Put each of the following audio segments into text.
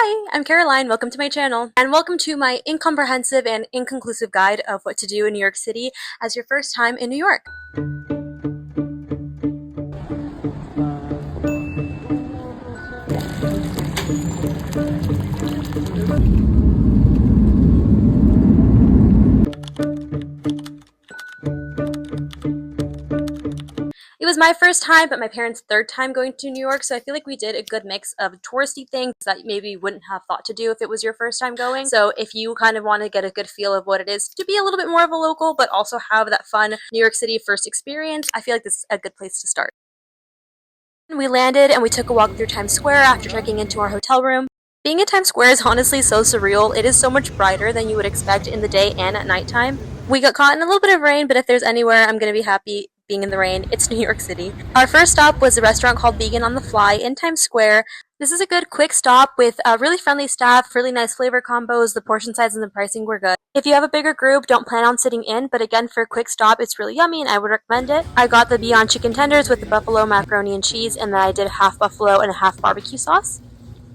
Hi, I'm Caroline. Welcome to my channel. And welcome to my incomprehensive and inconclusive guide of what to do in New York City as your first time in New York. It was my first time, but my parents' third time going to New York, so I feel like we did a good mix of touristy things that maybe you wouldn't have thought to do if it was your first time going. So if you kind of want to get a good feel of what it is to be a little bit more of a local, but also have that fun New York City first experience, I feel like this is a good place to start. We landed and we took a walk through Times Square after checking into our hotel room. Being in Times Square is honestly so surreal. It is so much brighter than you would expect in the day and at nighttime. We got caught in a little bit of rain, but if there's anywhere I'm going to be happy being in the rain, it's New York City. Our first stop was a restaurant called Vegan on the Fly in Times Square. This is a good quick stop with really friendly staff, really nice flavor combos, the portion size and the pricing were good. If you have a bigger group, don't plan on sitting in, but again, for a quick stop, it's really yummy and I would recommend it. I got the Beyond Chicken Tenders with the buffalo macaroni and cheese, and then I did half buffalo and a half barbecue sauce.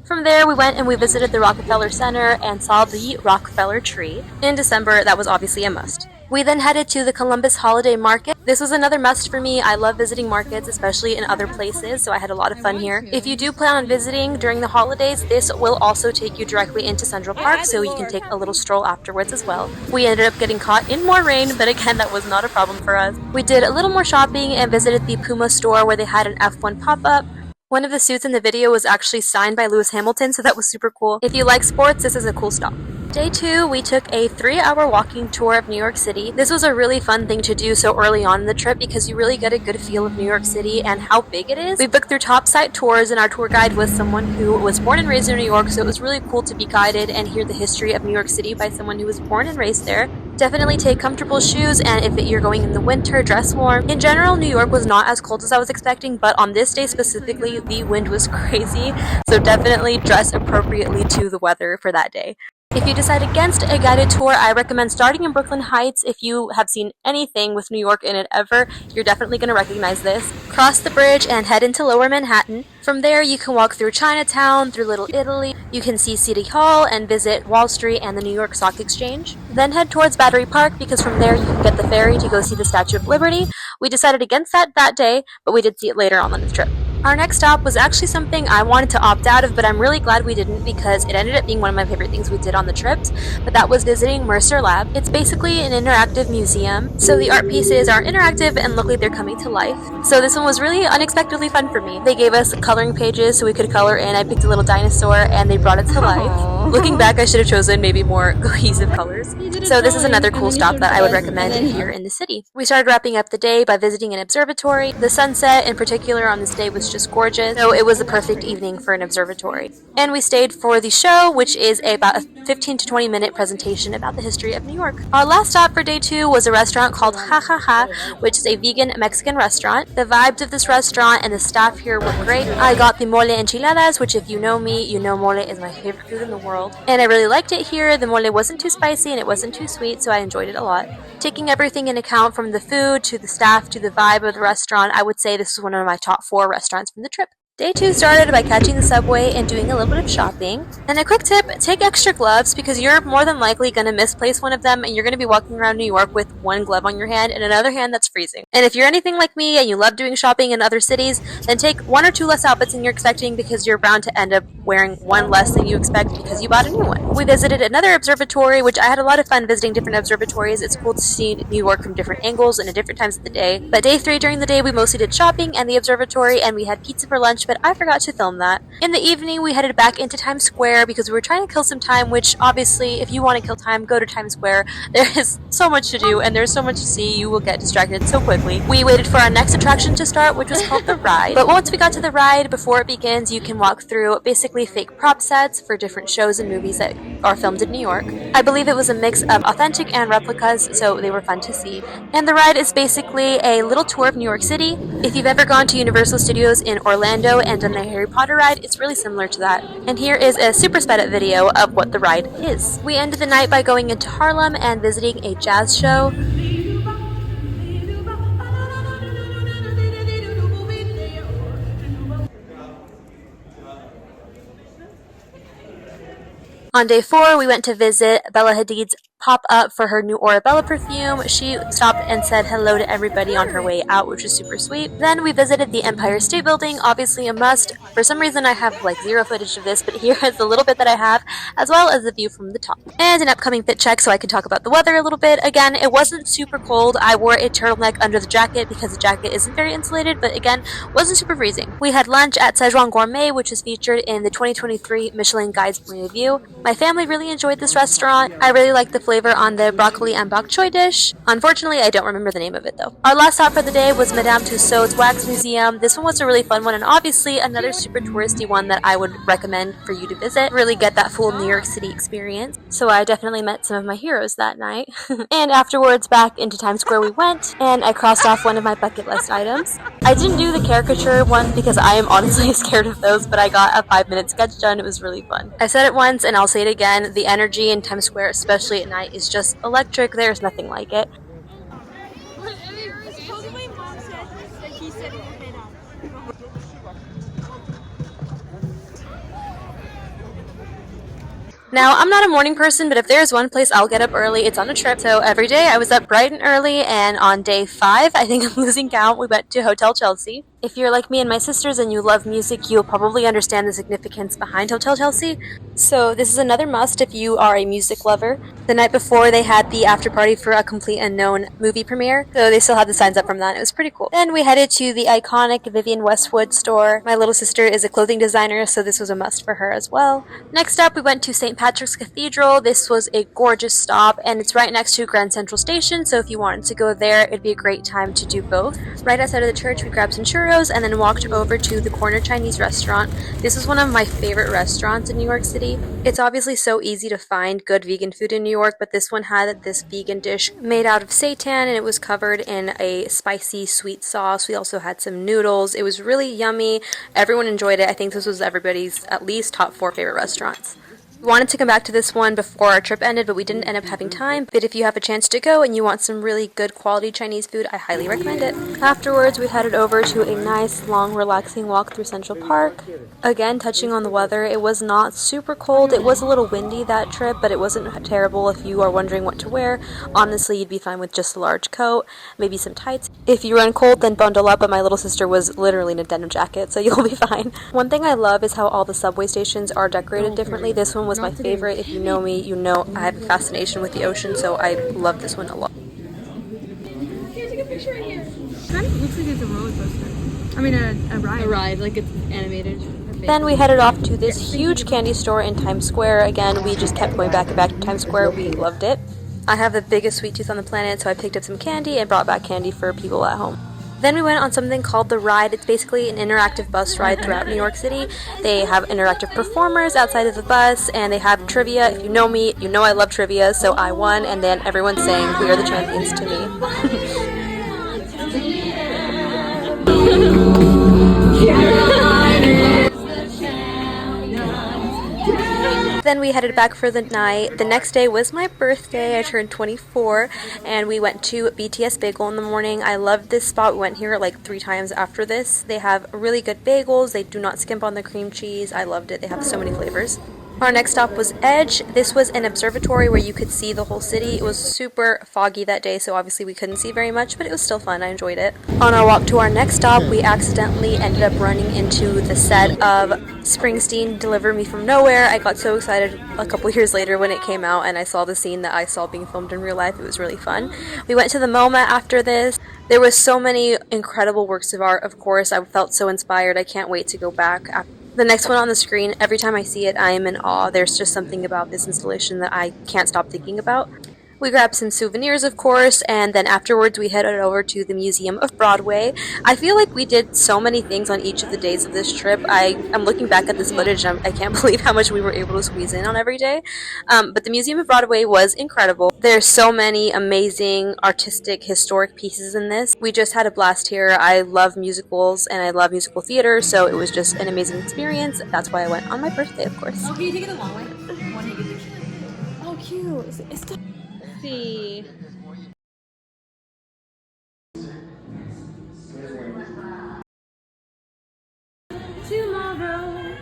From there, we went and we visited the Rockefeller Center and saw the Rockefeller tree. In December, that was obviously a must. We then headed to the Columbus Holiday Market. This was another must for me. I love visiting markets, especially in other places, so I had a lot of fun here. If you do plan on visiting during the holidays, this will also take you directly into Central Park, so you can take a little stroll afterwards as well. We ended up getting caught in more rain, but again, that was not a problem for us. We did a little more shopping and visited the Puma store where they had an F1 pop-up. One of the suits in the video was actually signed by Lewis Hamilton, so that was super cool. If you like sports, this is a cool stop. Day 2, we took a 3-hour walking tour of New York City. This was a really fun thing to do so early on in the trip because you really get a good feel of New York City and how big it is. We booked through Top Site Tours, and our tour guide was someone who was born and raised in New York, so it was really cool to be guided and hear the history of New York City by someone who was born and raised there. Definitely take comfortable shoes, and if you're going in the winter, dress warm. In general, New York was not as cold as I was expecting, but on this day specifically, the wind was crazy, so definitely dress appropriately to the weather for that day. If you decide against a guided tour, I recommend starting in Brooklyn Heights. If you have seen anything with New York in it ever, you're definitely going to recognize this. Cross the bridge and head into Lower Manhattan. From there, you can walk through Chinatown, through Little Italy. You can see City Hall and visit Wall Street and the New York Stock Exchange. Then head towards Battery Park because from there you can get the ferry to go see the Statue of Liberty. We decided against that day, but we did see it later on the trip. Our next stop was actually something I wanted to opt out of, but I'm really glad we didn't because it ended up being one of my favorite things we did on the trips, but that was visiting Mercer Lab. It's basically an interactive museum, so the art pieces are interactive and look like they're coming to life. So this one was really unexpectedly fun for me. They gave us coloring pages so we could color in. I picked a little dinosaur and they brought it to life. Aww. Looking back, I should have chosen maybe more cohesive colors. So this is another cool stop that I would recommend here in the city. We started wrapping up the day by visiting an observatory. The sunset in particular on this day was just gorgeous, so it was a perfect evening for an observatory. And we stayed for the show, which is about a 15 to 20 minute presentation about the history of New York. Our last stop for day 2 was a restaurant called Ha Ha Ha, which is a vegan Mexican restaurant. The vibes of this restaurant and the staff here were great. I got the mole enchiladas, which if you know me, you know mole is my favorite food in the world. And I really liked it here. The mole wasn't too spicy and it wasn't too sweet, so I enjoyed it a lot. Taking everything in account from the food to the staff to the vibe of the restaurant, I would say this is one of my top 4 restaurants from the trip. Day 2 started by catching the subway and doing a little bit of shopping. And a quick tip, take extra gloves because you're more than likely going to misplace one of them and you're going to be walking around New York with one glove on your hand and another hand that's freezing. And if you're anything like me and you love doing shopping in other cities, then take 1 or 2 less outfits than you're expecting because you're bound to end up wearing one less than you expect because you bought a new one. We visited another observatory, which I had a lot of fun visiting different observatories. It's cool to see New York from different angles and at different times of the day. But day 3 during the day, we mostly did shopping and the observatory, and we had pizza for lunch, but I forgot to film that. In the evening, we headed back into Times Square because we were trying to kill some time, which obviously, if you want to kill time, go to Times Square. There is so much to do and there's so much to see, you will get distracted so quickly. We waited for our next attraction to start, which was called The Ride. But once we got to the ride, before it begins, you can walk through basically fake prop sets for different shows and movies that are filmed in New York. I believe it was a mix of authentic and replicas, so they were fun to see. And the ride is basically a little tour of New York City. If you've ever gone to Universal Studios in Orlando and done the Harry Potter ride, it's really similar to that. And here is a super sped up video of what the ride is. We ended the night by going into Harlem and visiting a jazz show. On day 4, we went to visit Bella Hadid's pop-up for her new Orabella perfume. She stopped and said hello to everybody on her way out, which was super sweet. Then we visited the Empire State Building, obviously a must. For some reason I have like zero footage of this, but here is the little bit that I have, as well as the view from the top. And an upcoming fit check so I can talk about the weather a little bit. Again, it wasn't super cold. I wore a turtleneck under the jacket because the jacket isn't very insulated, but again, wasn't super freezing. We had lunch at Szechuan Gourmet, which is featured in the 2023 Michelin Guide's point of view. My family really enjoyed this restaurant. I really liked the flavor on the broccoli and bok choy dish. Unfortunately, I don't remember the name of it though. Our last stop for the day was Madame Tussauds Wax Museum. This one was a really fun one and obviously another super touristy one that I would recommend for you to visit. Really get that full New York City experience. So I definitely met some of my heroes that night. And afterwards back into Times Square we went and I crossed off one of my bucket list items. I didn't do the caricature one because I am honestly scared of those, but I got a 5-minute sketch done. It was really fun. I said it once and I'll say it again. The energy in Times Square, especially at night, is just electric. There's nothing like it. Now, I'm not a morning person, but if there's one place I'll get up early, it's on a trip. So every day I was up bright and early, and on day 5, I think I'm losing count, we went to Hotel Chelsea. If you're like me and my sisters and you love music, you'll probably understand the significance behind Hotel Chelsea. So this is another must if you are a music lover. The night before, they had the after party for A Complete Unknown movie premiere, so they still had the signs up from that. It was pretty cool. Then we headed to the iconic Vivienne Westwood store. My little sister is a clothing designer, so this was a must for her as well. Next up, we went to St. Patrick's Cathedral. This was a gorgeous stop, and it's right next to Grand Central Station, so if you wanted to go there, it'd be a great time to do both. Right outside of the church, we grabbed some churros and then walked over to the Corner Chinese restaurant. This is one of my favorite restaurants in New York City. It's obviously so easy to find good vegan food in New York, but this one had this vegan dish made out of seitan and it was covered in a spicy sweet sauce. We also had some noodles. It was really yummy. Everyone enjoyed it. I think this was everybody's at least top 4 favorite restaurants. We wanted to come back to this one before our trip ended, but we didn't end up having time. But if you have a chance to go and you want some really good quality Chinese food, I highly recommend it. Afterwards, we headed over to a nice, long, relaxing walk through Central Park. Again, touching on the weather, it was not super cold. It was a little windy that trip, but it wasn't terrible if you are wondering what to wear. Honestly, you'd be fine with just a large coat, maybe some tights. If you run cold, then bundle up, but my little sister was literally in a denim jacket, so you'll be fine. One thing I love is how all the subway stations are decorated differently. This one was my favorite. If you know me, you know I have a fascination with the ocean, so I love this one a lot. Here, take a picture right here. Kind of looks like it's a roller coaster. I mean, a ride. A ride, like it's animated. Then we headed off to this huge candy store in Times Square. Again, we just kept going back and back to Times Square. We loved it. I have the biggest sweet tooth on the planet, so I picked up some candy and brought back candy for people at home. Then we went on something called The Ride. It's basically an interactive bus ride throughout New York City. They have interactive performers outside of the bus, and they have trivia. If you know me, you know I love trivia, so I won, and then everyone sang "We Are the Champions" to me. Then we headed back for the night. The next day was my birthday. I turned 24 and we went to BTS Bagel in the morning. I loved this spot. We went here like 3 times after this. They have really good bagels. They do not skimp on the cream cheese. I loved it. They have so many flavors. Our next stop was Edge. This was an observatory where you could see the whole city. It was super foggy that day, so obviously we couldn't see very much, but it was still fun. I enjoyed it. On our walk to our next stop, we accidentally ended up running into the set of Springsteen Deliver Me From Nowhere. I got so excited a couple years later when it came out and I saw the scene that I saw being filmed in real life. It was really fun. We went to the MoMA after this. There was so many incredible works of art, of course. I felt so inspired. I can't wait to go back. The next one on the screen, every time I see it, I am in awe. There's just something about this installation that I can't stop thinking about. We grabbed some souvenirs, of course, and then afterwards we headed over to the Museum of Broadway. I feel like we did so many things on each of the days of this trip. I'm looking back at this footage and I can't believe how much we were able to squeeze in on every day. But the Museum of Broadway was incredible. There's so many amazing, artistic, historic pieces in this. We just had a blast here. I love musicals and I love musical theater, so it was just an amazing experience. That's why I went on my birthday, of course. Oh, can you take it the long way? Oh, cute. It's see. Tomorrow.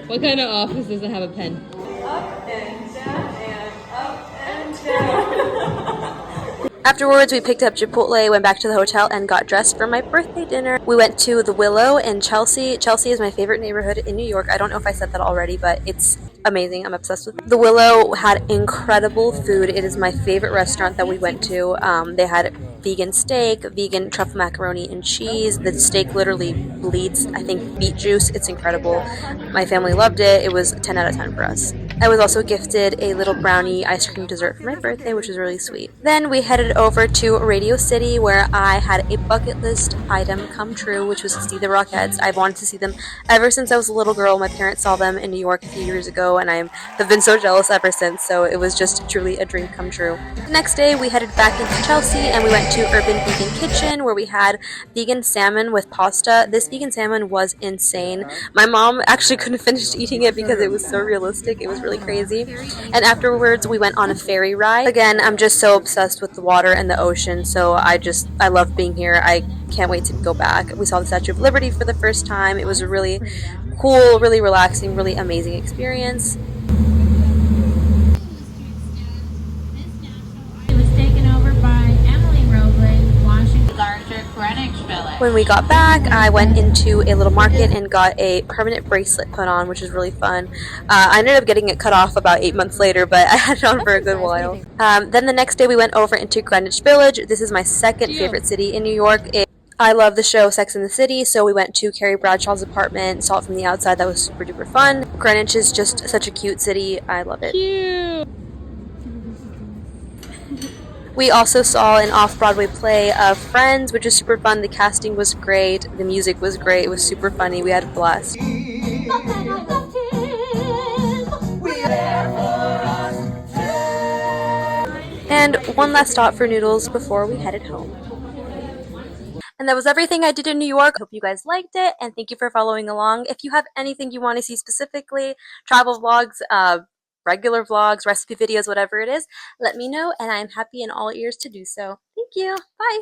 What kind of office doesn't have a pen? Up and down and up and down. Afterwards, we picked up Chipotle, went back to the hotel, and got dressed for my birthday dinner. We went to the Willow in Chelsea. Chelsea is my favorite neighborhood in New York. I don't know if I said that already, but it's amazing. I'm obsessed with it. The Willow had incredible food. It is my favorite restaurant that we went to. They had vegan steak, vegan truffle macaroni and cheese. The steak literally bleeds, I think, beet juice. It's incredible. My family loved it. It was 10 out of 10 for us. I was also gifted a little brownie ice cream dessert for my birthday, which was really sweet. Then we headed over to Radio City, where I had a bucket list item come true, which was to see the Rockettes. I've wanted to see them ever since I was a little girl. My parents saw them in New York a few years ago, and I have been so jealous ever since, so it was just truly a dream come true. The next day, we headed back into Chelsea, and we went to Urban Vegan Kitchen, where we had vegan salmon with pasta. This vegan salmon was insane. My mom actually couldn't finish eating it because it was so realistic. It was really crazy. And afterwards, we went on a ferry ride. Again, I'm just so obsessed with the water and the ocean, so I love being here. I can't wait to go back. We saw the Statue of Liberty for the first time. It was a really cool, really relaxing, really amazing experience. When we got back, I went into a little market and got a permanent bracelet put on, which was really fun. I ended up getting it cut off about 8 months later, but I had it on for a good while. Then the next day we went over into Greenwich Village. This is my second favorite city in New York. I love the show Sex and the City, so we went to Carrie Bradshaw's apartment, saw it from the outside. That was super duper fun. Greenwich is just such a cute city. I love it. Cute. We also saw an off-Broadway play of Friends, which was super fun. The casting was great. The music was great. It was super funny. We had a blast. And one last stop for noodles before we headed home. And that was everything I did in New York. I hope you guys liked it, and thank you for following along. If you have anything you want to see specifically, travel vlogs, regular vlogs, recipe videos, whatever it is, let me know, and I am happy and all ears to do so. Thank you. Bye.